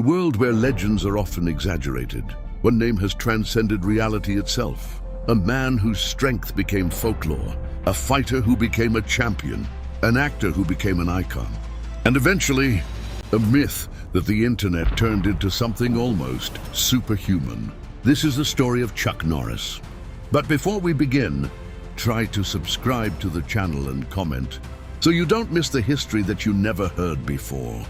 world where legends are often exaggerated, one name has transcended reality itself. A man whose strength became folklore, a fighter who became a champion, an actor who became an icon, and eventually, a myth that the internet turned into something almost superhuman. This is the story of Chuck Norris. But before we begin, try to subscribe to the channel and comment so you don't miss the history that you never heard before.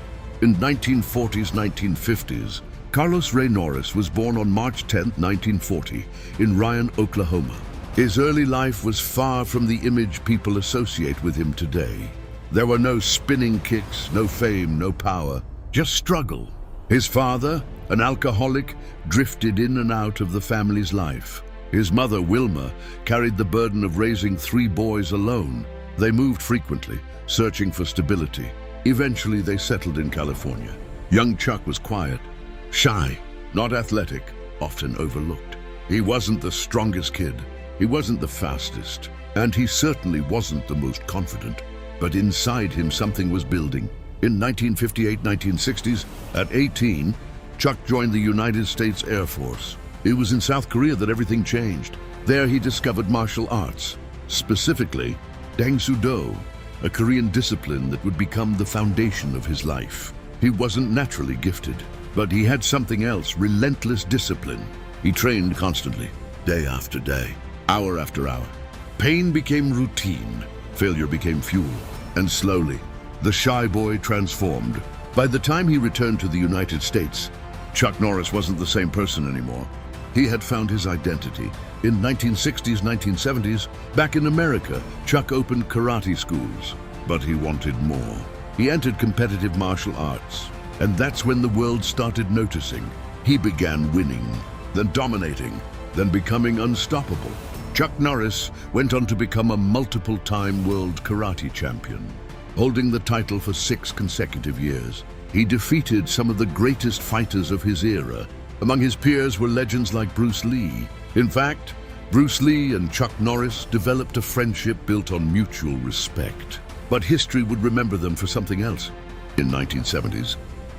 In 1940s, 1950s, Carlos Ray Norris was born on March 10, 1940, in Ryan, Oklahoma. His early life was far from the image people associate with him today. There were no spinning kicks, no fame, no power, just struggle. His father, an alcoholic, drifted in and out of the family's life. His mother, Wilma, carried the burden of raising 3 boys alone. They moved frequently, searching for stability. Eventually, they settled in California. Young Chuck was quiet, shy, not athletic, often overlooked. He wasn't the strongest kid, he wasn't the fastest, and he certainly wasn't the most confident. But inside him, something was building. In 1958-1960s, at 18, Chuck joined the United States Air Force. It was in South Korea that everything changed. There he discovered martial arts, specifically Dang Soo Do, a Korean discipline that would become the foundation of his life. He wasn't naturally gifted, but he had something else, relentless discipline. He trained constantly, day after day, hour after hour. Pain became routine, failure became fuel, and slowly, the shy boy transformed. By the time he returned to the United States, Chuck Norris wasn't the same person anymore. He had found his identity. In 1960s, 1970s, back in America, Chuck opened karate schools, but he wanted more. He entered competitive martial arts, and that's when the world started noticing. He began winning, then dominating, then becoming unstoppable. Chuck Norris went on to become a multiple-time world karate champion, holding the title for 6 consecutive years. He defeated some of the greatest fighters of his era. Among his peers were legends like Bruce Lee. In fact, Bruce Lee and Chuck Norris developed a friendship built on mutual respect. But history would remember them for something else. In 1970s,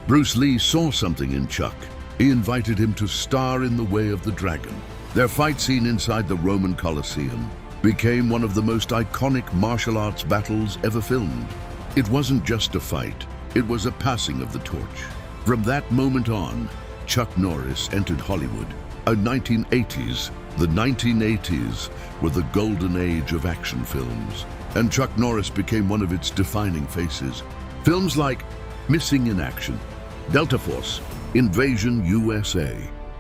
Bruce Lee saw something in Chuck. He invited him to star in The Way of the Dragon. Their fight scene inside the Roman Colosseum became one of the most iconic martial arts battles ever filmed. It wasn't just a fight, it was a passing of the torch. From that moment on, Chuck Norris entered Hollywood. The 1980s were the golden age of action films, and Chuck Norris became one of its defining faces. Films like Missing in Action, Delta Force, Invasion USA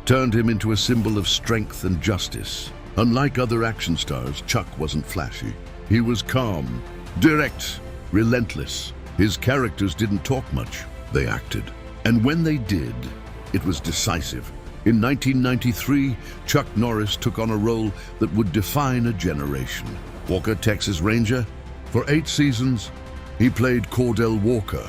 turned him into a symbol of strength and justice. Unlike other action stars, Chuck wasn't flashy. He was calm, direct, relentless. His characters didn't talk much, they acted. And when they did, it was decisive. In 1993, Chuck Norris took on a role that would define a generation. Walker, Texas Ranger. For 8 seasons, he played Cordell Walker,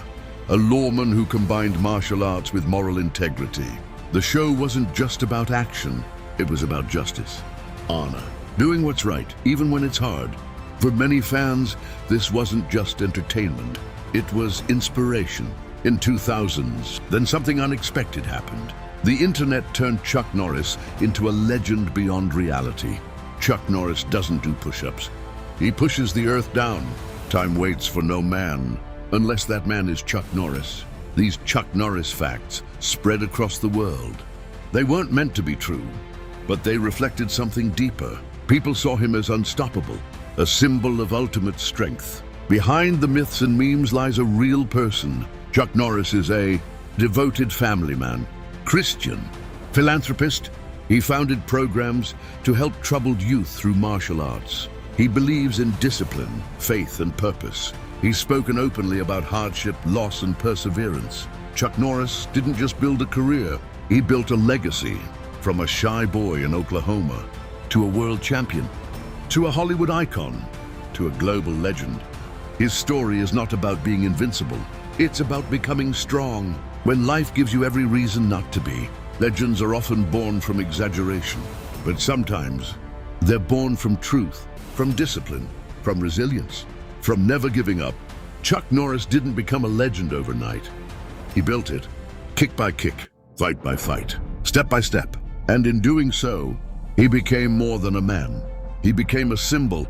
a lawman who combined martial arts with moral integrity. The show wasn't just about action, it was about justice, honor, doing what's right, even when it's hard. For many fans, this wasn't just entertainment, it was inspiration. In 2000s, then something unexpected happened. The internet turned Chuck Norris into a legend beyond reality. Chuck Norris doesn't do push-ups. He pushes the earth down. Time waits for no man, unless that man is Chuck Norris. These Chuck Norris facts spread across the world. They weren't meant to be true, but they reflected something deeper. People saw him as unstoppable, a symbol of ultimate strength. Behind the myths and memes lies a real person. Chuck Norris is a devoted family man, Christian, philanthropist. He founded programs to help troubled youth through martial arts. He believes in discipline, faith, and purpose. He's spoken openly about hardship, loss, and perseverance. Chuck Norris didn't just build a career, he built a legacy. From a shy boy in Oklahoma, to a world champion, to a Hollywood icon, to a global legend. His story is not about being invincible, it's about becoming strong. When life gives you every reason not to be, legends are often born from exaggeration. But sometimes, they're born from truth, from discipline, from resilience, from never giving up. Chuck Norris didn't become a legend overnight. He built it, kick by kick, fight by fight, step by step. And in doing so, he became more than a man. He became a symbol